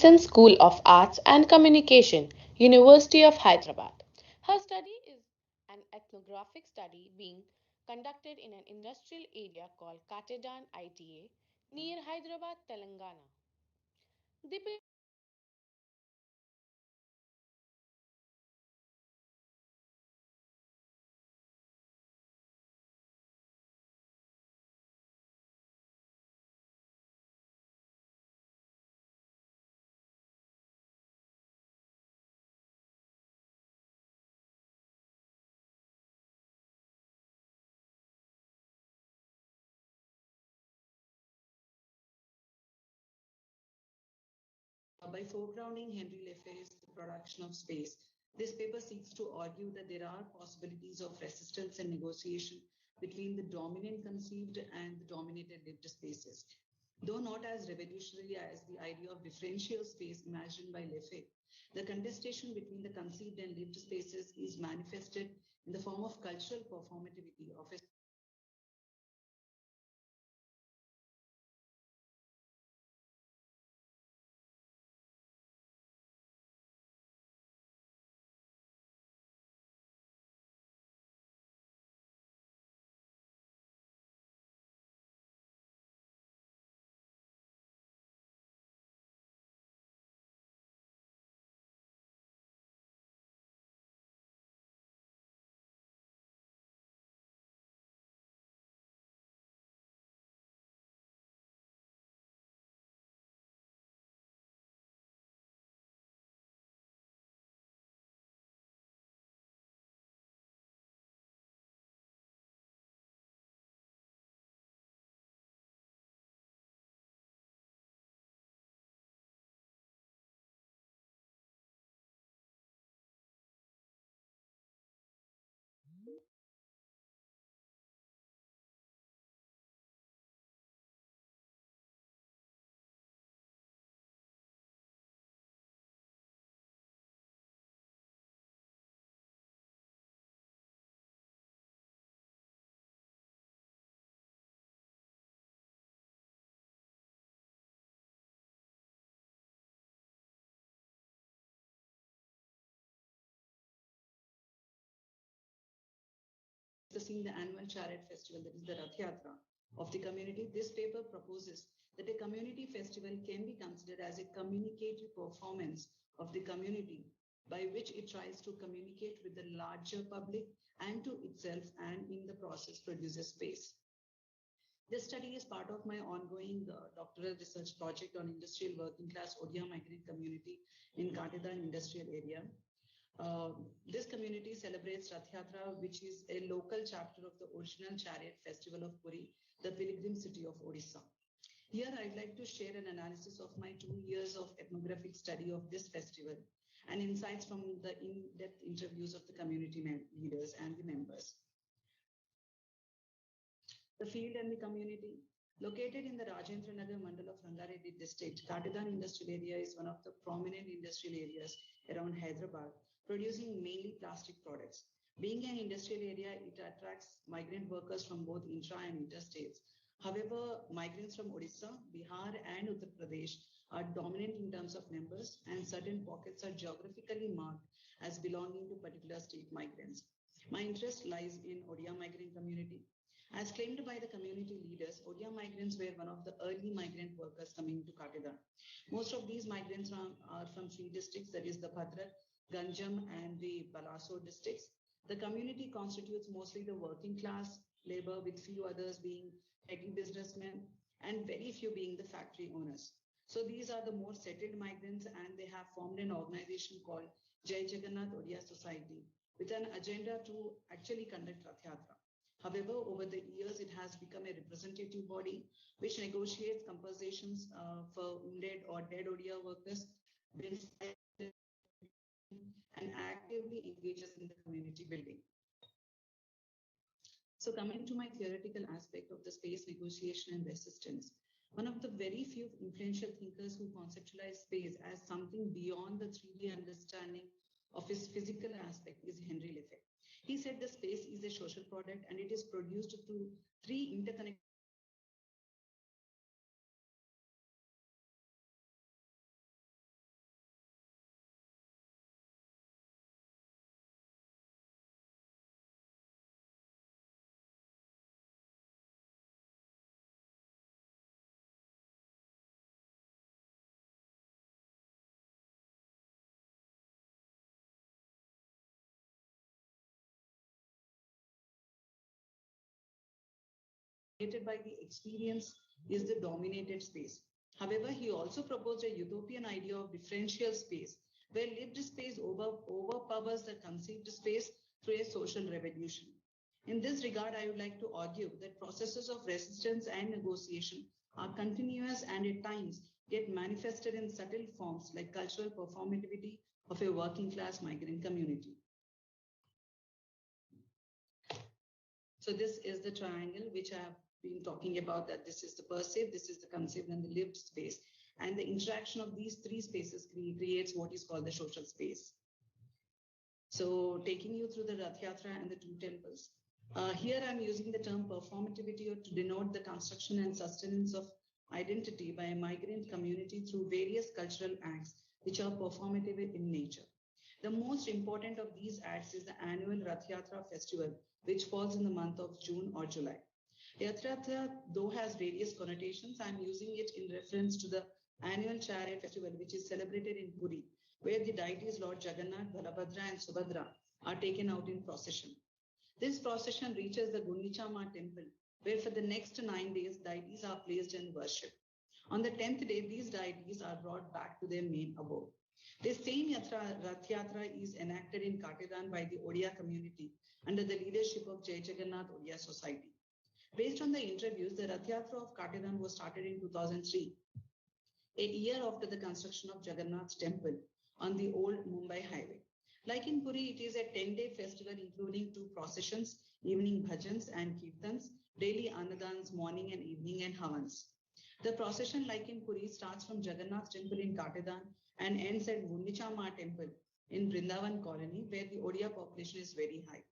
Emerson School of Arts and Communication, University of Hyderabad. Her study is an ethnographic study being conducted in an industrial area called Katedan ITA near Hyderabad, Telangana. The By foregrounding Henry Lefebvre's The Production of Space, this paper seeks to argue that there are possibilities of resistance and negotiation between the dominant conceived and the dominated lived spaces. Though not as revolutionary as the idea of differential space imagined by Lefebvre, the contestation between the conceived and lived spaces is manifested in the form of cultural performativity of a discussing the annual chariot festival, that is the Rath Yatra of the community, this paper proposes that a community festival can be considered as a communicative performance of the community by which it tries to communicate with the larger public and to itself, and in the process produces space. This study is part of my ongoing doctoral research project on industrial working class Odia migrant community in Katedan industrial area. Uh, this community celebrates Rath Yatra, which is a local chapter of the original chariot festival of Puri, the pilgrim city of Odisha. Here, I'd like to share an analysis of my 2 years of ethnographic study of this festival and insights from the in-depth interviews of the community leaders and the members. The field and the community. Located in the Rajendra Nagar Mandal of Rangareddy district, Katedan industrial area is one of the prominent industrial areas around Hyderabad, producing mainly plastic products. Being an industrial area, it attracts migrant workers from both intra and interstates. However, migrants from Odisha, Bihar, and Uttar Pradesh are dominant in terms of numbers, and certain pockets are geographically marked as belonging to particular state migrants. My interest lies in Odia migrant community. As claimed by the community leaders, Odia migrants were one of the early migrant workers coming to Katedan. Most of these migrants are from three districts, that is the Bhadrak, Ganjam, and the Balaso districts. The community constitutes mostly the working class labor, with few others being petty businessmen and very few being the factory owners. So these are the more settled migrants, and they have formed an organization called Jai Jagannath Odia Society with an agenda to actually conduct Rath Yatra. However, over the years, it has become a representative body which negotiates compensations for wounded or dead Odia workers, brings and actively engages in the community building. So coming to my theoretical aspect of the space negotiation and resistance, one of the very few influential thinkers who conceptualized space as something beyond the 3D understanding of its physical aspect is Henry Lefebvre. He said the space is a social product and it is produced through three interconnected created by the experience is the dominated space. However, he also proposed a utopian idea of differential space, where lived space overpowers the conceived space through a social revolution. In this regard, I would like to argue that processes of resistance and negotiation are continuous and at times get manifested in subtle forms like cultural performativity of a working class migrant community. So this is the triangle which I have been talking about, that this is the perceived, this is the conceived, and the lived space. And the interaction of these three spaces creates what is called the social space. So taking you through the Rath Yatra and the two temples. Here I'm using the term performativity to denote the construction and sustenance of identity by a migrant community through various cultural acts which are performative in nature. The most important of these acts is the annual Rath Yatra festival, which falls in the month of June or July. Rath Yatra, though has various connotations, I'm using it in reference to the annual chariot festival, which is celebrated in Puri, where the deities Lord Jagannath, Balabhadra, and Subhadra are taken out in procession. This procession reaches the Gundichama temple, where for the next 9 days, deities are placed in worship. On the 10th day, these deities are brought back to their main abode. This same Rath Yatra is enacted in Katidan by the Odia community under the leadership of Jai Jagannath Odia Society. Based on the interviews, the Rath Yatra of Katidan was started in 2003, a year after the construction of Jagannath's temple on the old Mumbai highway. Like in Puri, it is a 10-day festival including 2 processions, evening bhajans and kirtans, daily annadans, morning and evening, and havans. The procession, like in Puri, starts from Jagannath's temple in Katidan and ends at Gundichama temple in Vrindavan colony, where the Odia population is very high.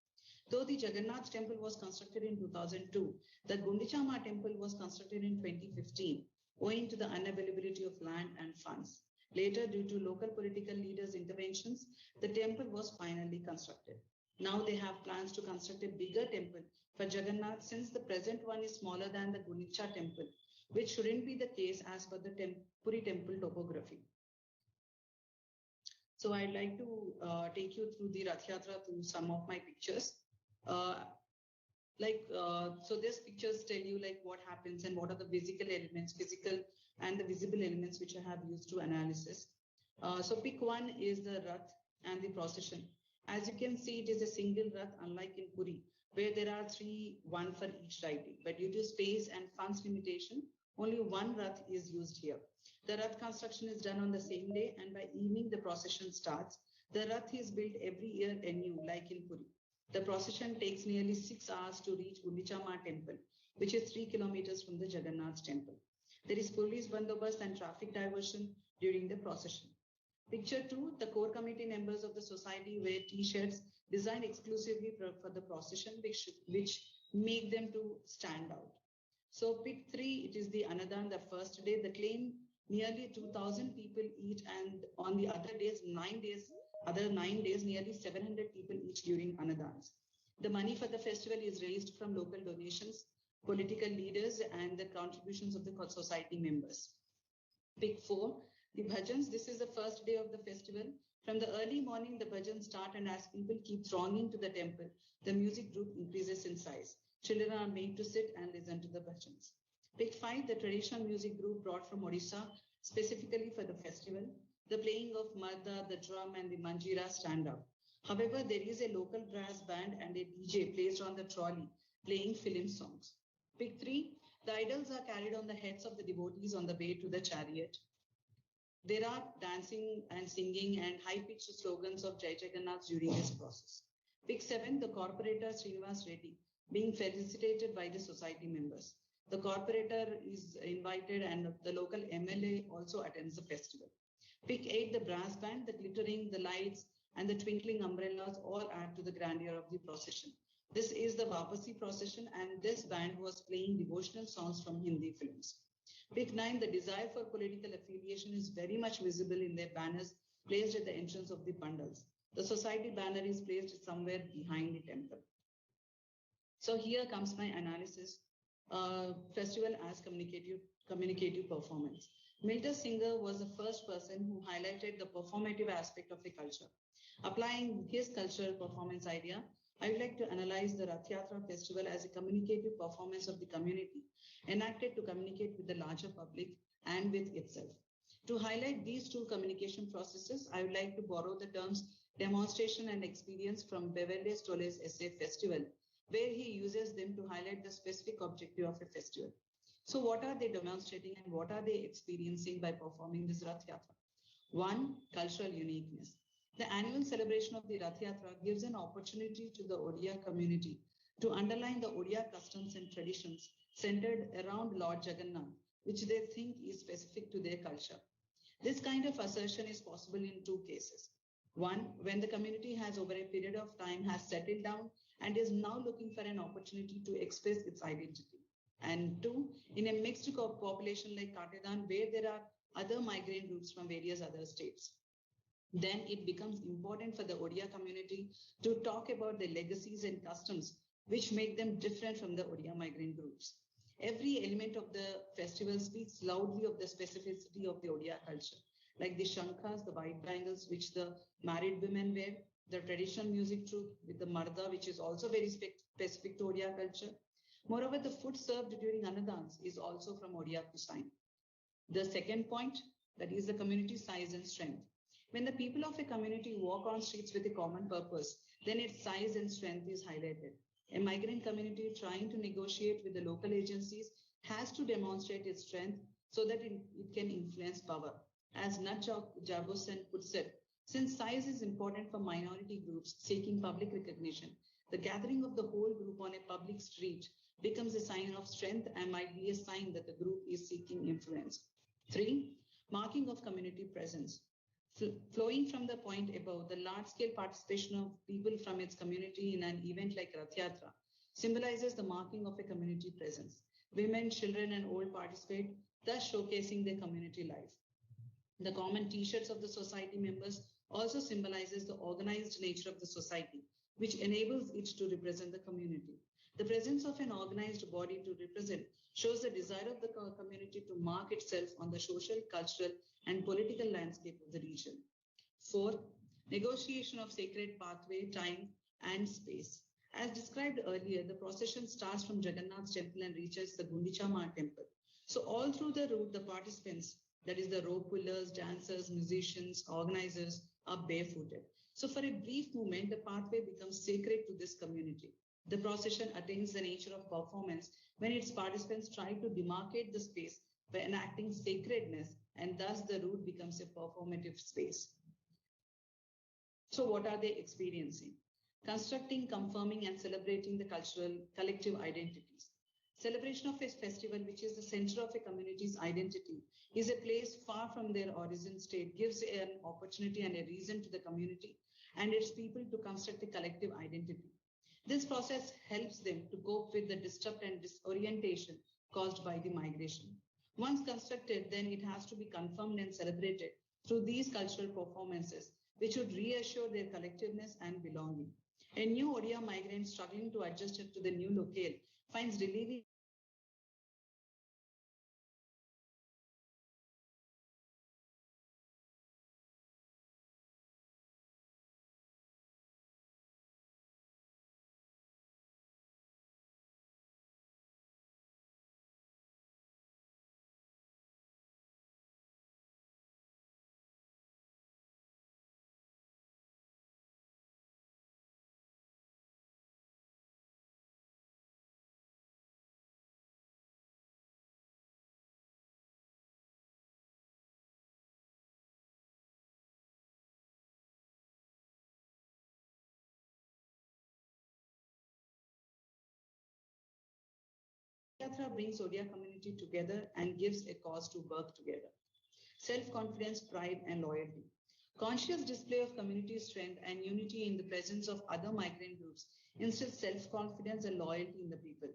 Though the Jagannath temple was constructed in 2002, the Gundichama temple was constructed in 2015, owing to the unavailability of land and funds. Later, due to local political leaders' interventions, the temple was finally constructed. Now they have plans to construct a bigger temple for Jagannath, since the present one is smaller than the Gundicha temple, which shouldn't be the case as per the Puri temple topography. So I'd like to take you through the Rath Yatra through some of my pictures. So these pictures tell you like what happens and what are the physical and the visible elements which I have used to analysis. So pick one is the Rath and the procession. As you can see, it is a single Rath, unlike in Puri, where there are 3, 1 for each deity. But due to space and funds limitation, only one Rath is used here. The Rath construction is done on the same day, and by evening the procession starts. The Rath is built every year anew, like in Puri. The procession takes nearly 6 hours to reach Gundichama temple, which is 3 kilometers from the Jagannath temple. There is police bandobast and traffic diversion during the procession. Picture 2, the core committee members of the society wear T-shirts designed exclusively for the procession, which make them to stand out. So pick 3, it is the Anadan, the first day. The claim nearly 2,000 people eat, and on the other 9 days, nearly 700 people eat during Anadans. The money for the festival is raised from local donations, political leaders, and the contributions of the society members. Pick 4, the bhajans. This is the first day of the festival. From the early morning, the bhajans start, and as people keep thronging to the temple, the music group increases in size. Children are made to sit and listen to the bhajans. Pick 5, the traditional music group brought from Odisha specifically for the festival. The playing of marda, the drum, and the manjira stand out. However, there is a local brass band and a DJ placed on the trolley playing film songs. Pick 3, the idols are carried on the heads of the devotees on the way to the chariot. There are dancing and singing and high-pitched slogans of Jai Jagannath during this process. Pick 7, the corporator Srinivas Reddy being felicitated by the society members. The corporator is invited and the local MLA also attends the festival. Pick 8, the brass band, the glittering, the lights, and the twinkling umbrellas all add to the grandeur of the procession. This is the Vapasi procession, and this band was playing devotional songs from Hindi films. Pick 9, the desire for political affiliation is very much visible in their banners placed at the entrance of the pandals. The society banner is placed somewhere behind the temple. So here comes my analysis. Festival as communicative performance. Milta Singer was the first person who highlighted the performative aspect of a culture. Applying his cultural performance idea, I would like to analyze the Rath Yatra festival as a communicative performance of the community, enacted to communicate with the larger public and with itself. To highlight these two communication processes, I would like to borrow the terms demonstration and experience from Beverly Stolle's essay Festival, where he uses them to highlight the specific objective of a festival. So, what are they demonstrating and what are they experiencing by performing this Rath Yatra? One, cultural uniqueness. The annual celebration of the Rath Yatra gives an opportunity to the Odia community to underline the Odia customs and traditions centered around Lord Jagannath, which they think is specific to their culture. This kind of assertion is possible in two cases. One, when the community has over a period of time has settled down and is now looking for an opportunity to express its identity. And two, in a mixed population like Katedan, where there are other migrant groups from various other states. Then it becomes important for the Odia community to talk about the legacies and customs which make them different from the Odia migrant groups. Every element of the festival speaks loudly of the specificity of the Odia culture, like the shankas, the white bangles, which the married women wear, the traditional music troupe with the marda, which is also very specific to Odia culture. Moreover, the food served during Annadans is also from Odia cuisine. The second point, that is the community size and strength. When the people of a community walk on streets with a common purpose, then its size and strength is highlighted. A migrant community trying to negotiate with the local agencies has to demonstrate its strength so that it can influence power. As Nat Jabosen puts it, since size is important for minority groups seeking public recognition, the gathering of the whole group on a public street becomes a sign of strength and might be a sign that the group is seeking influence. Three, marking of community presence. Flowing from the point above, the large-scale participation of people from its community in an event like Rath Yatra symbolizes the marking of a community presence. Women, children, and old participate, thus showcasing their community life. The common T-shirts of the society members also symbolizes the organized nature of the society, which enables it to represent the community. The presence of an organized body to represent shows the desire of the community to mark itself on the social, cultural, and political landscape of the region. Four, negotiation of sacred pathway, time, and space. As described earlier, the procession starts from Jagannath's temple and reaches the Gundicha temple. So all through the route, the participants, that is the rope pullers, dancers, musicians, organizers, are barefooted. So for a brief moment, the pathway becomes sacred to this community. The procession attains the nature of performance when its participants try to demarcate the space by enacting sacredness, and thus the route becomes a performative space. So what are they experiencing? Constructing, confirming, and celebrating the cultural collective identities. Celebration of a festival, which is the center of a community's identity, is a place far from their origin state, gives an opportunity and a reason to the community and its people to construct a collective identity. This process helps them to cope with the disrupt and disorientation caused by the migration. Once constructed, then it has to be confirmed and celebrated through these cultural performances, which would reassure their collectiveness and belonging. A new Odia migrant struggling to adjust to the new locale finds relieving Yatra brings Odia community together and gives a cause to work together. Self-confidence, pride, and loyalty. Conscious display of community strength and unity in the presence of other migrant groups instills self-confidence and loyalty in the people.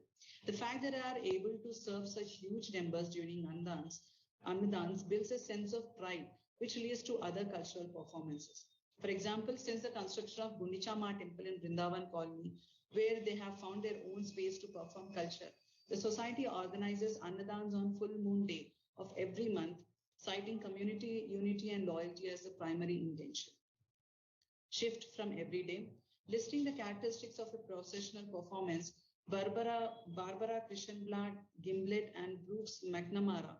The fact that they are able to serve such huge numbers during Annadans builds a sense of pride, which leads to other cultural performances. For example, since the construction of Gundicha temple in Vrindavan colony, where they have found their own space to perform culture, the society organizes Annadans on full moon day of every month, citing community unity and loyalty as the primary intention. Shift from everyday, listing the characteristics of a processional performance, Barbara Krishenblad, Gimblett, and Brooks McNamara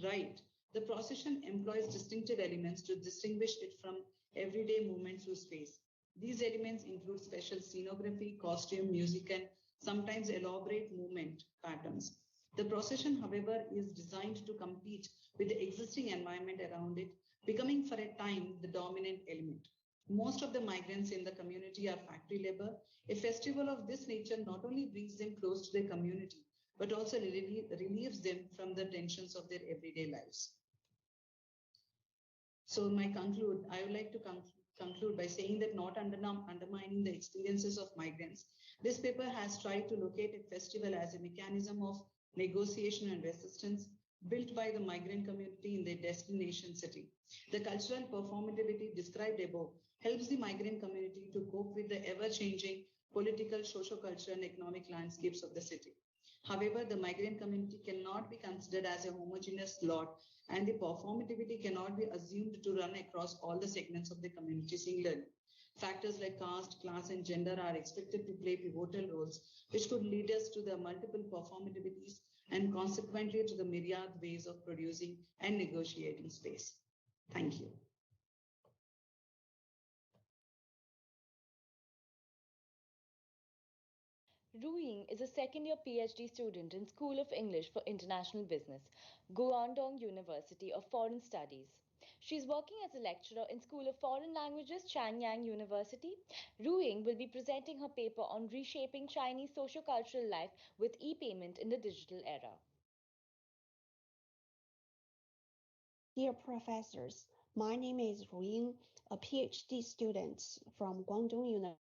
write, the procession employs distinctive elements to distinguish it from everyday movement through space. These elements include special scenography, costume, music, and sometimes elaborate movement patterns. The procession, however, is designed to compete with the existing environment around it, becoming for a time the dominant element. Most of the migrants in the community are factory labor. A festival of this nature not only brings them close to their community, but also relieves them from the tensions of their everyday lives. So, I would like to conclude by saying that not undermining the experiences of migrants, this paper has tried to locate a festival as a mechanism of negotiation and resistance built by the migrant community in their destination city. The cultural performativity described above helps the migrant community to cope with the ever-changing political, socio-cultural, and economic landscapes of the city. However, the migrant community cannot be considered as a homogeneous lot, and the performativity cannot be assumed to run across all the segments of the community singularly. Factors like caste, class, and gender are expected to play pivotal roles, which could lead us to the multiple performativities and consequently to the myriad ways of producing and negotiating space. Thank you. Ru Ying is a second-year PhD student in School of English for International Business, Guangdong University of Foreign Studies. She is working as a lecturer in School of Foreign Languages, Chanyang University. Ru Ying will be presenting her paper on reshaping Chinese socio-cultural life with e-payment in the digital era. Dear professors, my name is Ru Ying, a PhD student from Guangdong University.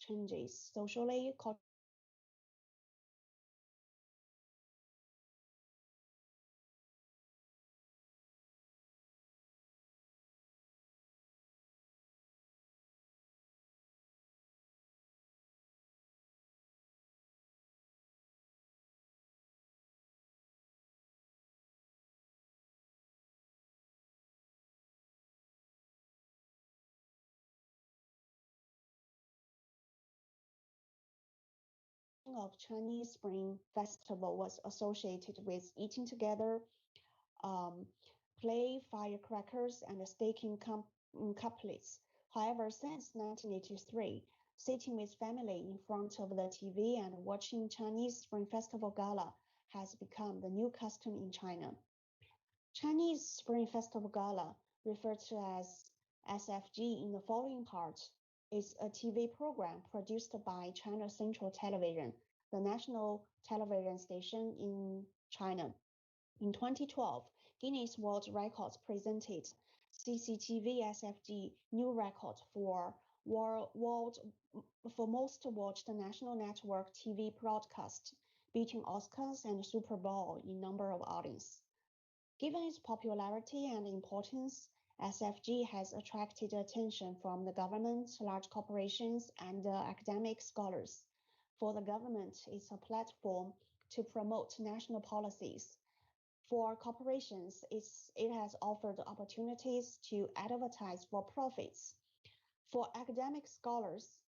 Changes socially, culturally, of Chinese Spring Festival was associated with eating together, um, play firecrackers, and staking couplets. However, since 1983, sitting with family in front of the TV and watching Chinese Spring Festival Gala has become the new custom in China. Chinese Spring Festival Gala, referred to as SFG in the following part, is a TV program produced by China Central Television, the national television station in China. In 2012, Guinness World Records presented CCTV SFG new record for most watched national network TV broadcast, beating Oscars and Super Bowl in number of audience. Given its popularity and importance, SFG has attracted attention from the government, large corporations, and academic scholars. For the government, it's a platform to promote national policies. For corporations, it has offered opportunities to advertise for profits. For academic scholars,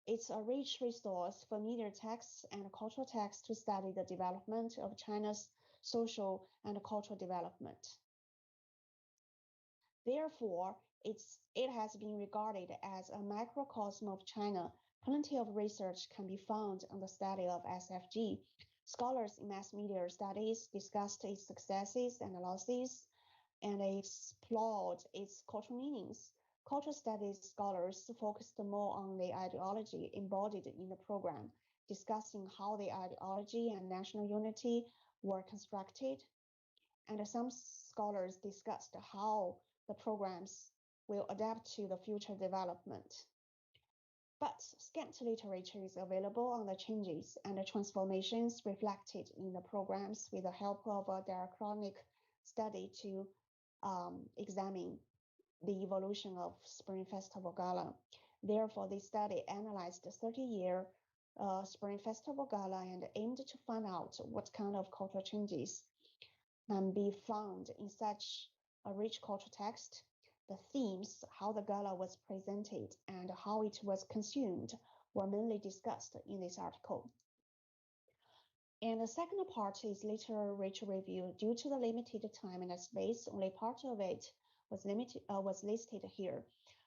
it's a rich resource for media texts and cultural texts to study the development of China's social and cultural development. Therefore, it has been regarded as a microcosm of China. Plenty of research can be found on the study of SFG. Scholars in mass media studies discussed its successes and losses and explored its cultural meanings. Cultural studies scholars focused more on the ideology embodied in the program, discussing how the ideology and national unity were constructed. and some scholars discussed how the programs will adapt to the future development. But scant literature is available on the changes and the transformations reflected in the programs with the help of a diachronic study to examine the evolution of Spring Festival Gala. Therefore, this study analyzed the 30-year Spring Festival Gala and aimed to find out what kind of cultural changes can be found in such a rich cultural text. The themes, how the gala was presented, and how it was consumed were mainly discussed in this article. And the second part is literature review. Due to the limited time and space, only part of it was listed here.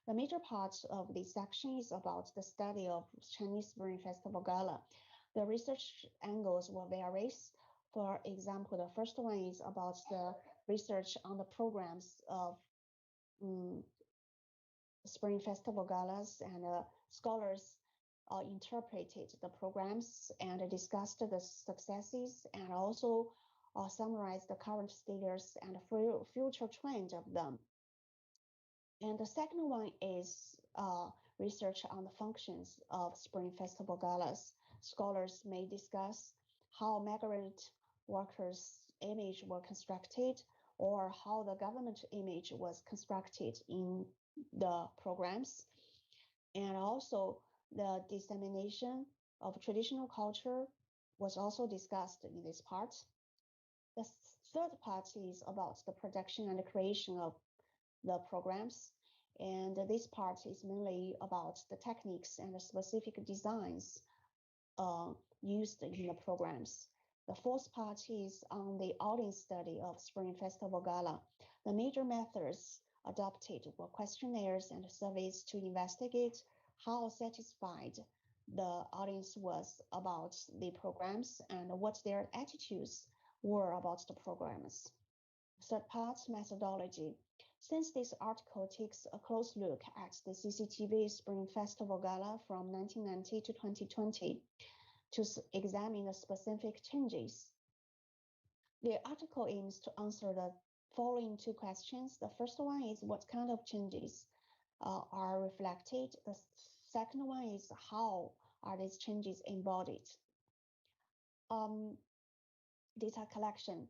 The major part of this section is about the study of Chinese Spring Festival Gala. The research angles were various. For example, the first one is about the research on the programs of Spring Festival galas, and scholars interpreted the programs and discussed the successes and also summarized the current status and future trend of them. And the second one is research on the functions of Spring Festival galas. Scholars may discuss how migrant workers' image were constructed, or how the government image was constructed in the programs, and also the dissemination of traditional culture was also discussed in this part. The third part is about the production and the creation of the programs, and this part is mainly about the techniques and the specific designs used in the programs. The fourth part is on the audience study of Spring Festival Gala. The major methods adopted were questionnaires and surveys to investigate how satisfied the audience was about the programs and what their attitudes were about the programs. Third part, methodology. Since this article takes a close look at the CCTV Spring Festival Gala from 1990 to 2020, to examine the specific changes. The article aims to answer the following two questions. The first one is what kind of changes are reflected. The second one is how are these changes embodied. Data collection.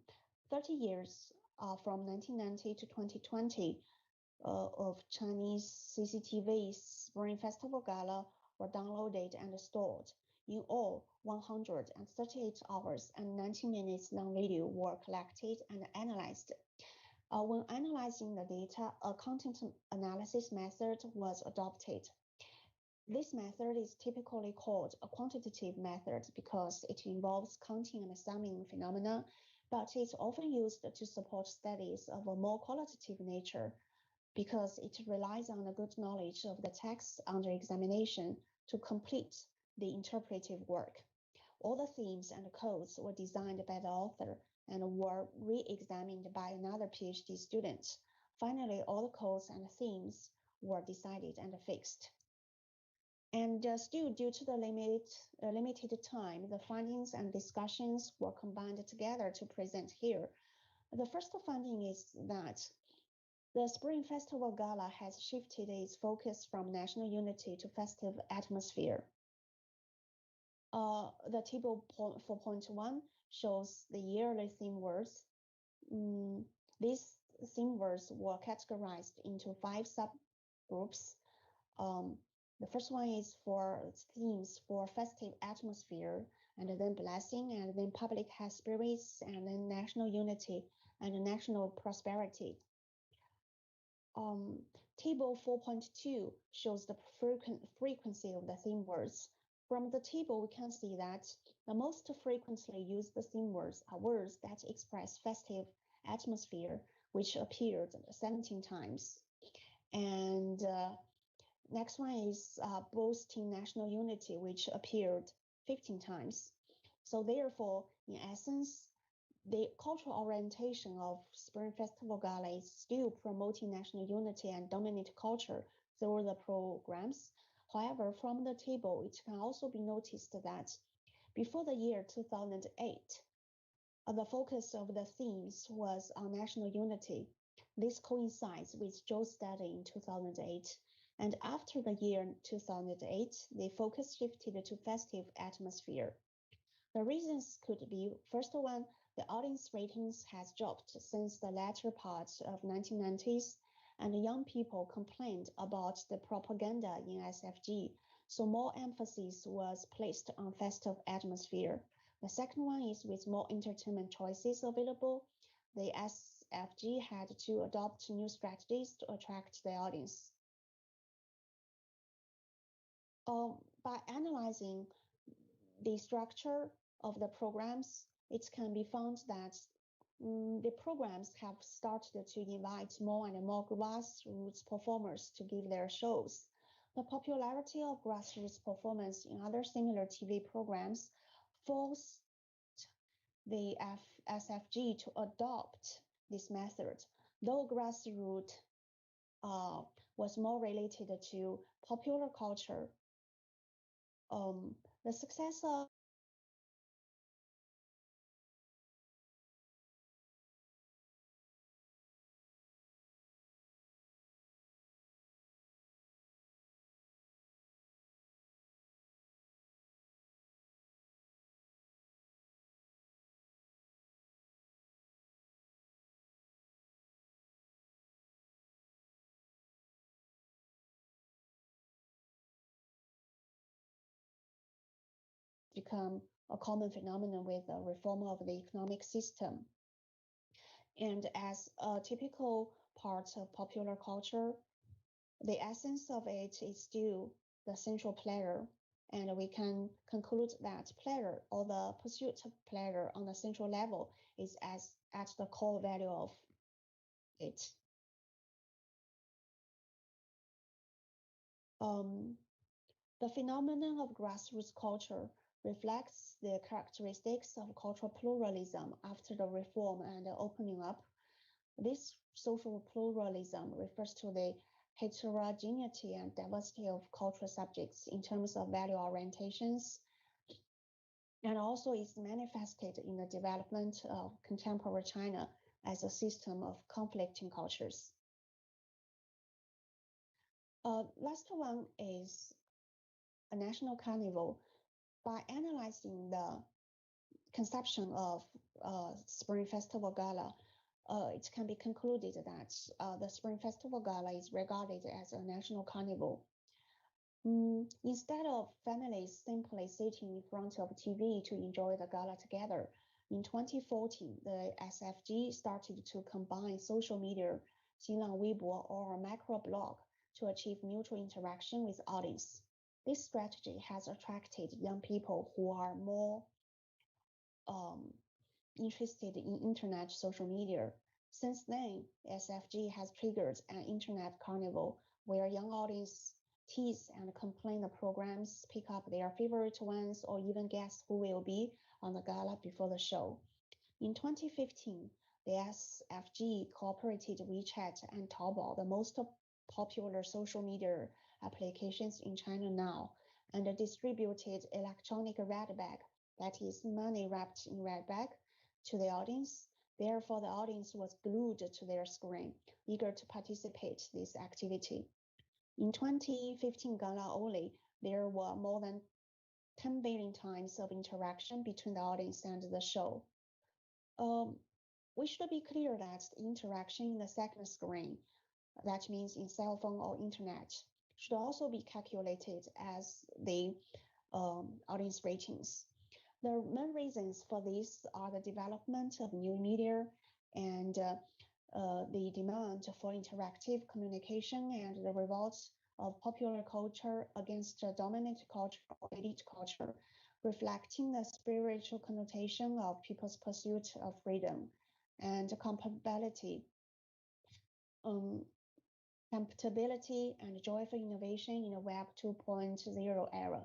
30 years from 1990 to 2020 of Chinese CCTV Spring Festival Gala were downloaded and stored. In all, 138 hours and 90 minutes long video were collected and analyzed. When analyzing the data, a content analysis method was adopted. This method is typically called a quantitative method because it involves counting and summing phenomena, but it's often used to support studies of a more qualitative nature because it relies on a good knowledge of the text under examination to complete the interpretive work. All the themes and codes were designed by the author and were re-examined by another PhD student. Finally, all the codes and themes were decided and fixed. And still, due to the limited time, the findings and discussions were combined together to present here. The first finding is that the Spring Festival Gala has shifted its focus from national unity to festive atmosphere. The table 4.1 shows the yearly theme words. These theme words were categorized into 5 subgroups. The first one is for themes for festive atmosphere, and then blessing, and then public high spirits, and then national unity and national prosperity. Table 4.2 shows the frequency of the theme words. From the table, we can see that the most frequently used theme words are words that express festive atmosphere, which appeared 17 times. And next one is boasting national unity, which appeared 15 times. So therefore, in essence, the cultural orientation of Spring Festival Gala is still promoting national unity and dominant culture through the programs. However, from the table, it can also be noticed that before the year 2008, The focus of the themes was on national unity. This coincides with Zhou's study in 2008. And after the year 2008, the focus shifted to festive atmosphere. The reasons could be, first one, the audience ratings has dropped since the latter part of 1990s, and young people complained about the propaganda in SFG, so more emphasis was placed on festive atmosphere. The second one is with more entertainment choices available, the SFG had to adopt new strategies to attract the audience. By analyzing the structure of the programs, it can be found that the programs have started to invite more and more grassroots performers to give their shows. The popularity of grassroots performance in other similar TV programs forced the SFG to adopt this method, though grassroots was more related to popular culture. The success of become a common phenomenon with the reform of the economic system. And as a typical part of popular culture, the essence of it is still the central pleasure. And we can conclude that pleasure or the pursuit of pleasure on the central level is at the core value of it. The phenomenon of grassroots culture reflects the characteristics of cultural pluralism after the reform and the opening up. This social pluralism refers to the heterogeneity and diversity of cultural subjects in terms of value orientations, and also is manifested in the development of contemporary China as a system of conflicting cultures. Last one is a national carnival. By analyzing the conception of Spring Festival Gala, it can be concluded that the Spring Festival Gala is regarded as a national carnival. Instead of families simply sitting in front of TV to enjoy the gala together, in 2014, the SFG started to combine social media, Xinlang Weibo or microblog to achieve mutual interaction with audience. This strategy has attracted young people who are more interested in internet social media. Since then, SFG has triggered an internet carnival where young audience tease and complain the programs, pick up their favorite ones, or even guess who will be on the gala before the show. In 2015, the SFG cooperated WeChat and Taobao, the most popular social media applications in China now, and distributed electronic red bag, that is money wrapped in red bag, to the audience. Therefore, the audience was glued to their screen, eager to participate in this activity. In 2015 gala only, there were more than 10 billion times of interaction between the audience and the show. We should be clear that the interaction in the second screen, that means in cell phone or internet, should also be calculated as the audience ratings. The main reasons for this are the development of new media and the demand for interactive communication and the revolt of popular culture against the dominant culture or elite culture, reflecting the spiritual connotation of people's pursuit of freedom and compatibility and joyful innovation in the Web 2.0 era.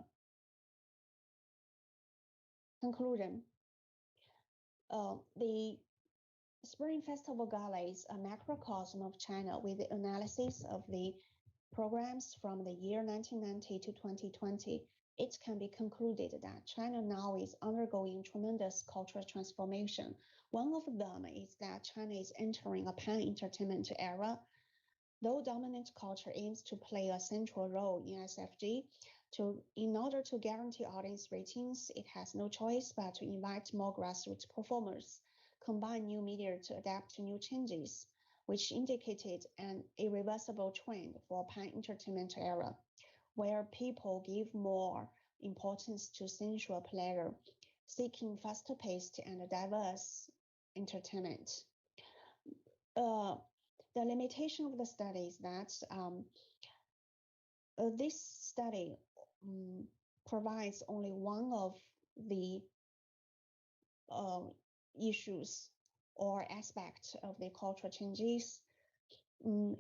Conclusion. The Spring Festival Gala is a macrocosm of China with the analysis of the programs from the year 1990 to 2020, it can be concluded that China now is undergoing tremendous cultural transformation. One of them is that China is entering a pan-entertainment era. Though dominant culture aims to play a central role in SFG, in order to guarantee audience ratings, it has no choice but to invite more grassroots performers, combine new media to adapt to new changes, which indicated an irreversible trend for pan-entertainment era, where people give more importance to sensual pleasure, seeking faster-paced and diverse entertainment. The limitation of the study is that this study provides only one of the issues or aspects of the cultural changes.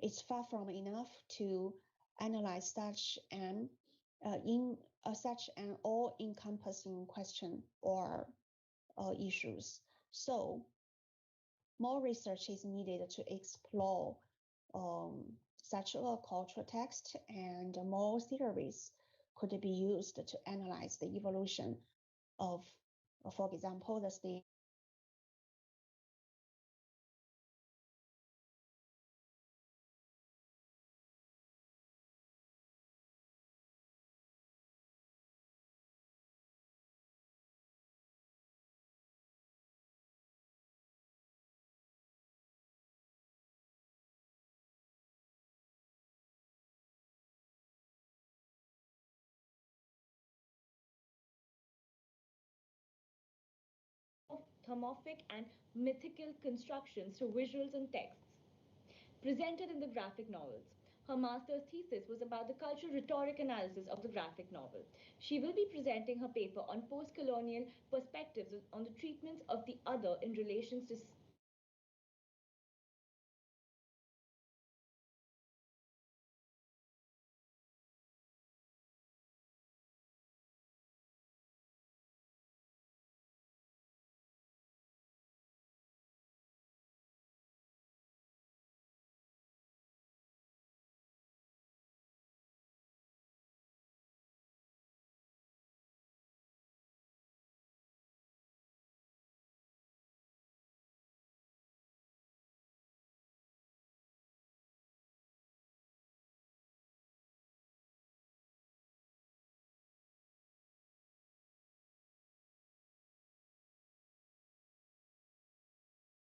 It's far from enough to analyze such an all-encompassing question or issues. So more research is needed to explore such a cultural text, and more theories could be used to analyze the evolution of, for example, the state. Thermophic and mythical constructions to visuals and texts presented in the graphic novels. Her master's thesis was about the cultural rhetoric analysis of the graphic novel. She will be presenting her paper on post-colonial perspectives on the treatments of the other in relations to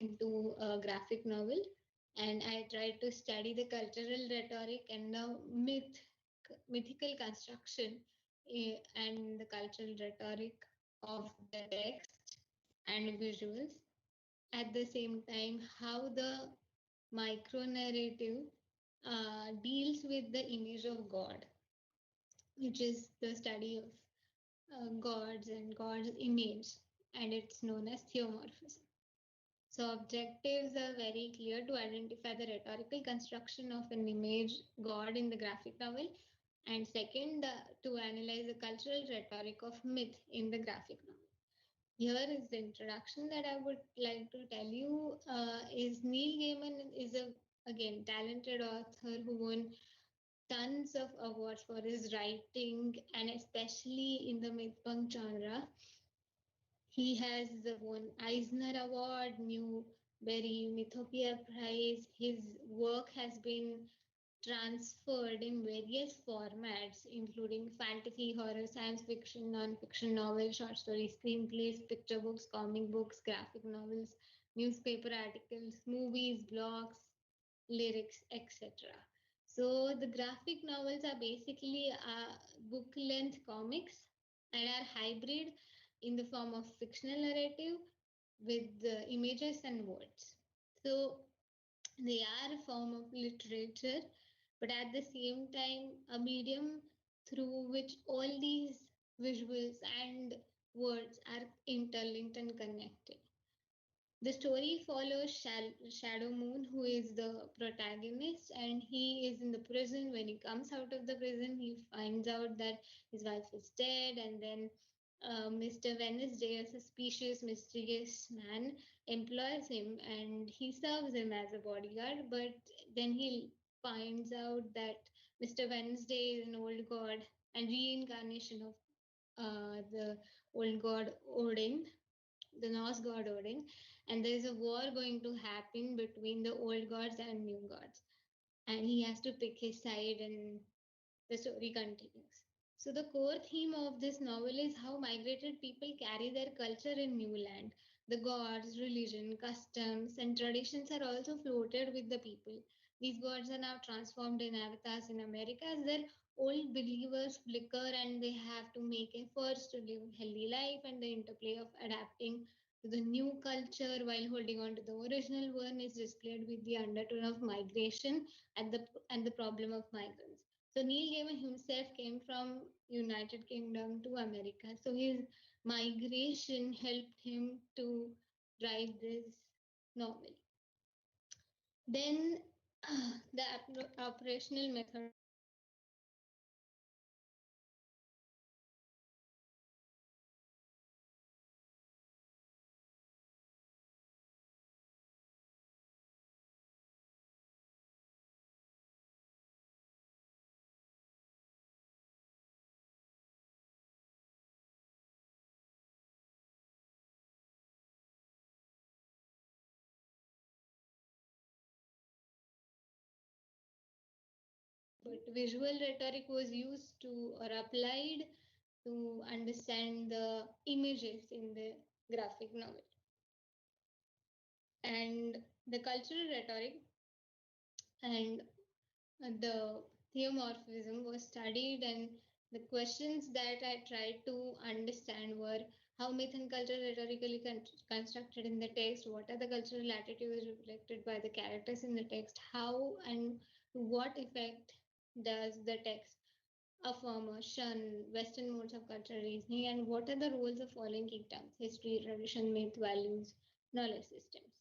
into a graphic novel, and I tried to study the cultural rhetoric and the mythical construction and the cultural rhetoric of the text and visuals. At the same time, how the micro narrative deals with the image of God, which is the study of gods and God's image, and it's known as theomorphism. So objectives are very clear: to identify the rhetorical construction of an image god in the graphic novel, and second, to analyze the cultural rhetoric of myth in the graphic novel. Here is the introduction that I would like to tell you. Is Neil Gaiman is a again talented author who won tons of awards for his writing, and especially in the myth-punk genre. He has won Eisner Award, Newbery Mythopia Prize. His work has been transferred in various formats, including fantasy, horror, science fiction, non-fiction novels, short stories, screenplays, picture books, comic books, graphic novels, newspaper articles, movies, blogs, lyrics, etc. So the graphic novels are basically book-length comics and are hybrid in the form of fictional narrative with images and words. So they are a form of literature, but at the same time, a medium through which all these visuals and words are interlinked and connected. The story follows Shadow Moon, who is the protagonist, and he is in the prison. When he comes out of the prison, he finds out that his wife is dead, and then Mr. Wednesday, a suspicious, mysterious man, employs him and he serves him as a bodyguard. But then he finds out that Mr. Wednesday is an old god and reincarnation of the old god Odin, the Norse god Odin, and there is a war going to happen between the old gods and new gods, and he has to pick his side, and the story continues. So, the core theme of this novel is how migrated people carry their culture in new land. The gods, religion, customs, and traditions are also floated with the people. These gods are now transformed in avatars in America as their old believers flicker and they have to make efforts to live a healthy life, and the interplay of adapting to the new culture while holding on to the original one is displayed with the undertone of migration and the problem of migrants. So Neil Gaiman himself came from United Kingdom to America. So his migration helped him to write this novel. Then the operational method of graphic novel. But visual rhetoric was used to or applied to understand the images in the graphic novel. And the cultural rhetoric and the theomorphism was studied, and the questions that I tried to understand were how myth and culture rhetorically constructed in the text, what are the cultural attitudes reflected by the characters in the text, how and to what effect does the text affirm or shun Western modes of cultural reasoning, and what are the roles of following kingdoms, history, tradition, myth, values, knowledge systems.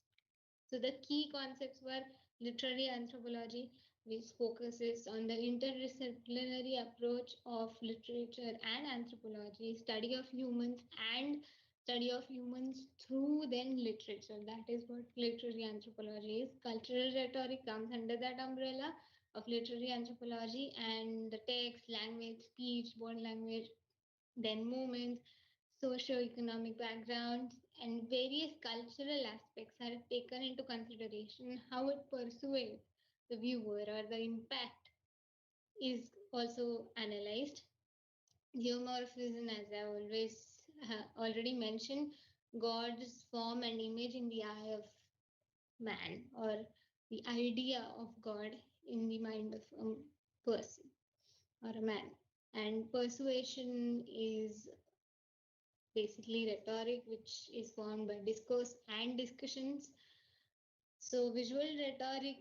So the key concepts were literary anthropology, which focuses on the interdisciplinary approach of literature and anthropology, study of humans and study of humans through then literature. That is what literary anthropology is. Cultural rhetoric comes under that umbrella of literary anthropology, and the text, language, speech, body language, then movements, socio-economic backgrounds, and various cultural aspects are taken into consideration. How it persuades the viewer or the impact is also analyzed. Geomorphism, as I always already mentioned, God's form and image in the eye of man, or the idea of God in the mind of a person or a man. And persuasion is basically rhetoric, which is formed by discourse and discussions. So, visual rhetoric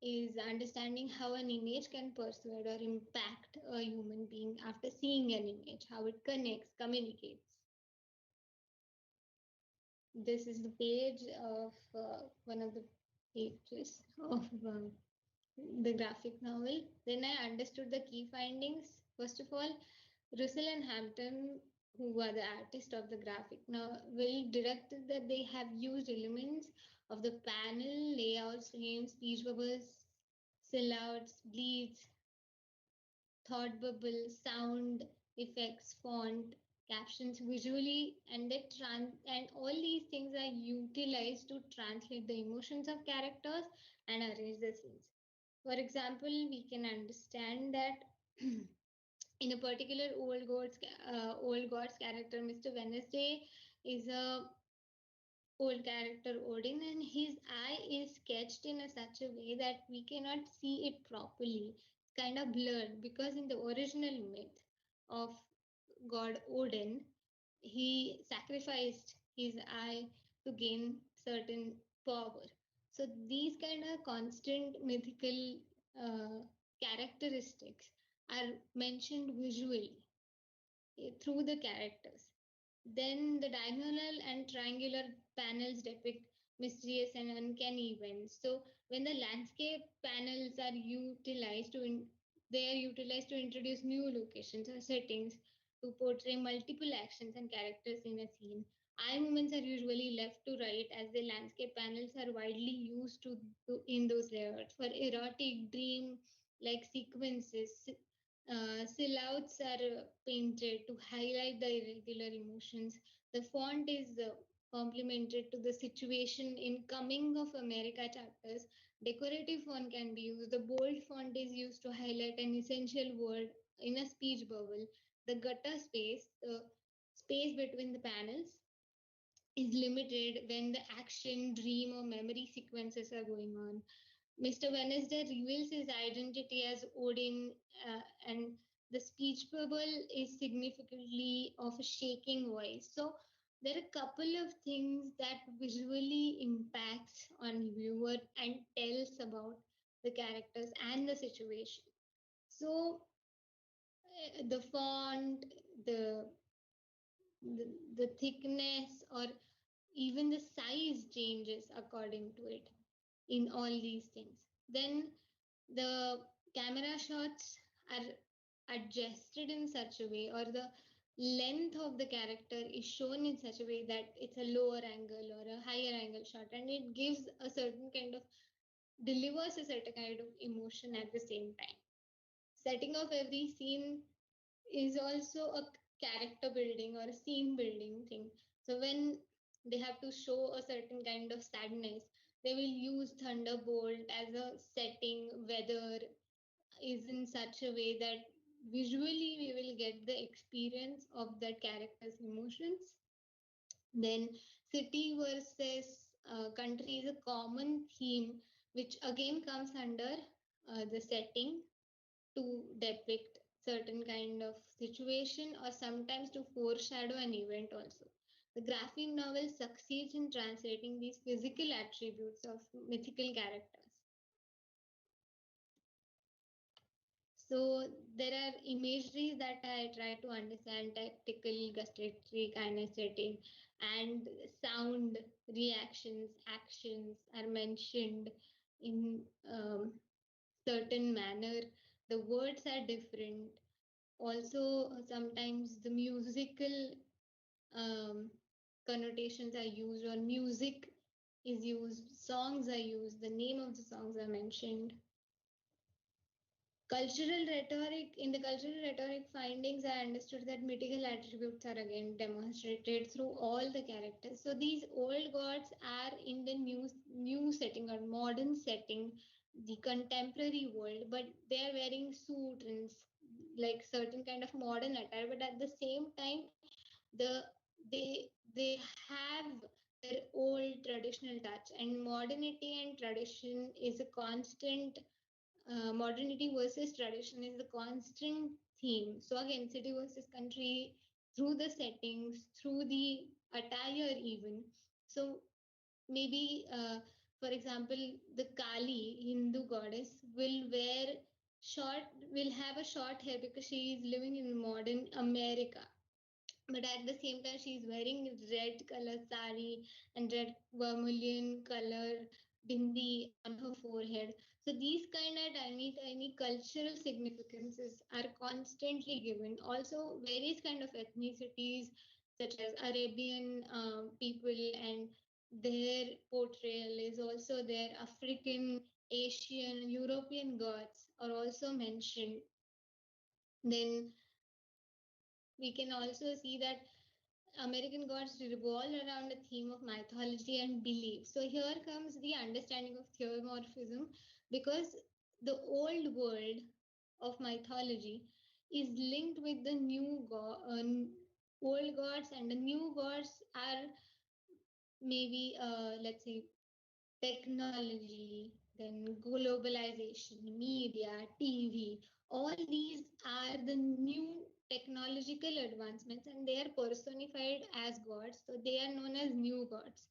is understanding how an image can persuade or impact a human being after seeing an image, how it connects, communicates. This is the page of one of the pages of the graphic novel. Then I understood the key findings. First of all, Russell and Hampton, who are the artists of the graphic novel, directed that they have used elements of the panel, layouts, frames, speech bubbles, silhouettes, bleeds, thought bubble, sound effects, font, captions visually, and and all these things are utilized to translate the emotions of characters and arrange the scenes. For example, we can understand that in a particular old gods character, Mr. Wednesday is a old character Odin, and his eye is sketched in such a way that we cannot see it properly. It's kind of blurred because in the original myth of god Odin, he sacrificed his eye to gain certain power. So these kind of constant mythical characteristics are mentioned visually through the characters. Then the diagonal and triangular panels depict mysterious and uncanny events. So when the landscape panels are they are utilized to introduce new locations or settings to portray multiple actions and characters in a scene. Eye movements are usually left to right as the landscape panels are widely used in those layouts. For erotic, dream, like sequences. Silhouettes are painted to highlight the irregular emotions. The font is complemented to the situation in Coming of America chapters. Decorative font can be used. The bold font is used to highlight an essential word in a speech bubble. The gutter space, the space between the panels, is limited when the action, dream, or memory sequences are going on. Mr. Wednesday reveals his identity as Odin, and the speech bubble is significantly of a shaking voice. So there are a couple of things that visually impacts on viewer and tells about the characters and the situation. So the font, the, the thickness, or even the size changes according to it in all these things. Then the camera shots are adjusted in such a way, or the length of the character is shown in such a way that it's a lower angle or a higher angle shot, and it gives a certain kind of, delivers a certain kind of emotion at the same time. Setting of every scene is also a character building or a scene building thing. So when they have to show a certain kind of sadness, they will use thunderbolt as a setting. Weather is in such a way that visually we will get the experience of that character's emotions. Then city versus country is a common theme, which again comes under the setting to depict certain kind of situation, or sometimes to foreshadow an event also. The graphic novel succeeds in translating these physical attributes of mythical characters. So there are imageries that I try to understand: tactical, gustatory, kinesthetic, and sound reactions, actions are mentioned in certain manner. The words are different. Also, sometimes the musical um, connotations are used, or music is used, songs are used, the name of the songs are mentioned. Cultural rhetoric. In the cultural rhetoric findings, I understood that mythical attributes are again demonstrated through all the characters. So these old gods are in the new setting or modern setting, the contemporary world, but they are wearing suit and like certain kind of modern attire. But at the same time, the they have their old traditional touch, and modernity and tradition is a constant, modernity versus tradition is the constant theme. So again, city versus country, through the settings, through the attire even. So maybe, for example, the Kali, Hindu goddess, will have a short hair because she is living in modern America, but at the same time she's wearing red color sari and red vermilion color bindi on her forehead. So these kind of tiny cultural significances are constantly given. Also various kind of ethnicities such as Arabian people, and their portrayal is also there. African, Asian, European gods are also mentioned. Then we can also see that American gods revolve around a theme of mythology and belief. So here comes the understanding of theomorphism, because the old world of mythology is linked with the old gods, and the new gods are maybe, let's say, technology, then globalization, media, TV. All these are the new technological advancements, and they are personified as gods. So they are known as new gods.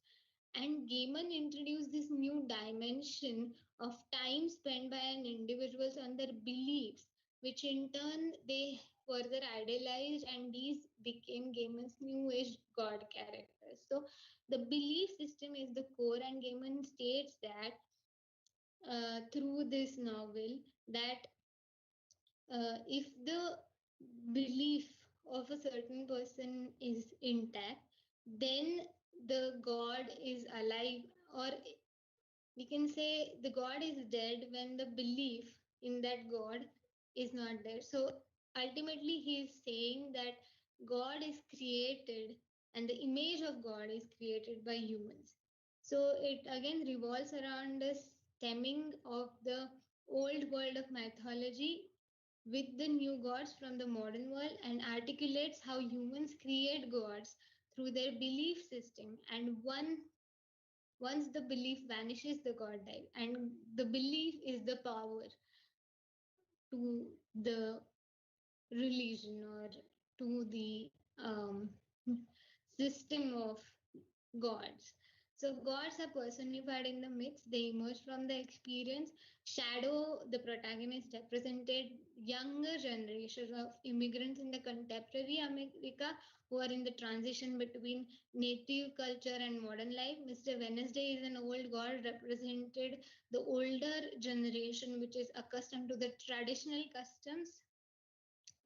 And Gaiman introduced this new dimension of time spent by an individuals on their beliefs, which in turn they further idealized, and these became Gaiman's new age god characters. So the belief system is the core, and Gaiman states that through this novel that if the belief of a certain person is intact, then the god is alive, or we can say the god is dead when the belief in that God is not there. So ultimately, he is saying that God is created and the image of God is created by humans. So it again revolves around the stemming of the old world of mythology with the new gods from the modern world and articulates how humans create gods through their belief system. And once the belief vanishes, the god dies. And the belief is the power to the religion or to the system of gods. So gods are personified in the myths. They emerge from the experience. Shadow, the protagonist, represented younger generations of immigrants in the contemporary America who are in the transition between native culture and modern life. Mr. Wednesday is an old god, represented the older generation which is accustomed to the traditional customs.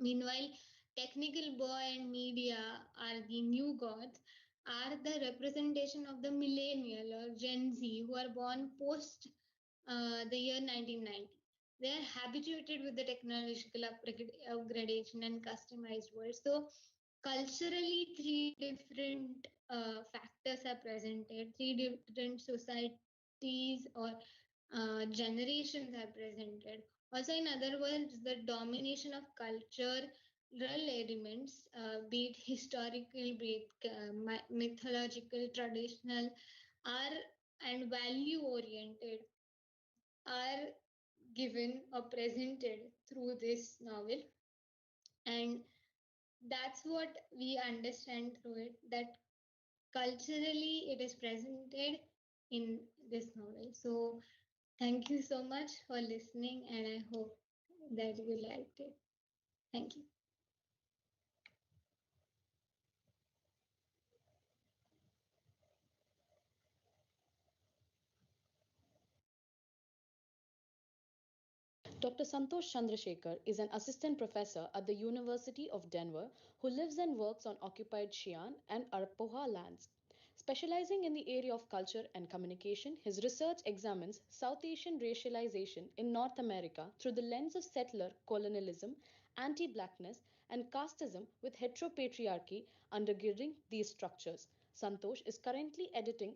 Meanwhile, technical boy and media are the new gods, are the representation of the millennial or Gen Z who are born post the year 1990. They are habituated with the technological upgradation and customized world. So, culturally, three different factors are presented, three different societies or generations are presented. Also, in other words, the domination of cultural elements, be it historical, be it mythological, traditional, are and value oriented, are given or presented through this novel. And that's what we understand through it, that culturally it is presented in this novel. So thank you so much for listening, and I hope that you liked it. Thank you. Dr. Santosh Chandrasekhar is an assistant professor at the University of Denver who lives and works on occupied Xi'an and Arapaho lands. Specializing in the area of culture and communication, his research examines South Asian racialization in North America through the lens of settler colonialism, anti blackness, and casteism with heteropatriarchy undergirding these structures. Santosh is currently editing